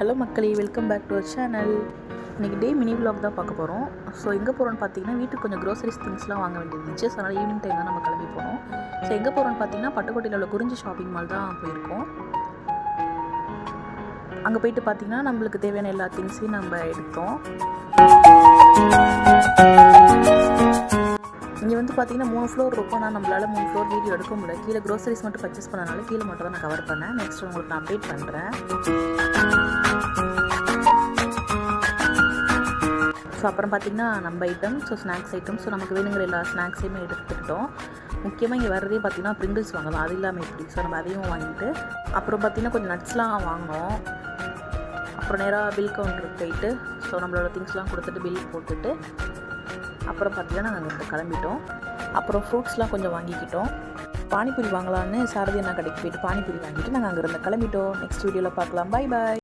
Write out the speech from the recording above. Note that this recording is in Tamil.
ஹலோ மக்களே, welcome back to our channel. இன்றைக்கி டே மினி விலாக் தான் பார்க்க போகிறோம். ஸோ எங்கே போகிறோன்னு பார்த்தீங்கன்னா, வீட்டுக்கு கொஞ்சம் க்ரோசரிஸ் திங்ஸ்லாம் வாங்க வேண்டியது இருந்துச்சு. ஸோ அதனால் ஈவினிங் டைம் தான் நம்ம கிளம்பி போனோம். ஸோ எங்கே போகிறோன்னு பார்த்தீங்கன்னா, பட்டுக்கோட்டையில் உள்ள குறிஞ்சி ஷாப்பிங் மால் தான் போயிருக்கோம். அங்கே போயிட்டு பார்த்தீங்கன்னா, நம்மளுக்கு தேவையான எல்லா திங்ஸையும் நம்ம எடுத்தோம். இங்கே வந்து பார்த்தீங்கன்னா 3 ஃப்ளோர் இருக்கும். ஆனால் நம்மளால் 3 ஃப்ளோர் வீடியோ எடுக்க முடியல. கீழே க்ரோசரிஸ் மட்டும் பர்ச்சேஸ் பண்ணனால கீழே மட்டும் தான் நான் கவர் பண்ணேன். நெக்ஸ்ட் உங்களுக்கு நான் அப்டேட் பண்ணுறேன். ஸோ அப்புறம் பார்த்திங்கன்னா நம்ம item, so snacks item, so நமக்கு வேணுங்கிற எல்லா ஸ்நாக்ஸையுமே எடுத்துக்கிட்டோம். முக்கியமாக இங்கே வர்றதே பார்த்திங்கன்னா ப்ரிங்கிள்ஸ் வாங்கலாம், அது இல்லாமல் எப்படி. ஸோ நம்ம அதையும் வாங்கிட்டு அப்புறம் பார்த்திங்கன்னா கொஞ்சம் நட்ஸ்லாம் வாங்கினோம். அப்புறம் நேராக பில் கவுண்டருக்கு போயிட்டு ஸோ நம்மளோட திங்ஸ்லாம் கொடுத்துட்டு பில் போட்டுட்டு அப்புறம் பார்த்திங்கன்னா நாங்கள் இங்கே கிளம்பிட்டோம். அப்புறம் ஃப்ரூட்ஸ்லாம் கொஞ்சம் வாங்கிக்கிட்டோம். பானிபூரி வாங்கலான்னு சாரதி அண்ணா கடைக்கு போயிட்டு பானிபூரி வாங்கிட்டு நாங்கள் அங்கே இருந்து கிளம்பிட்டோம். நெக்ஸ்ட் வீடியோவில் பார்க்கலாம். Bye bye.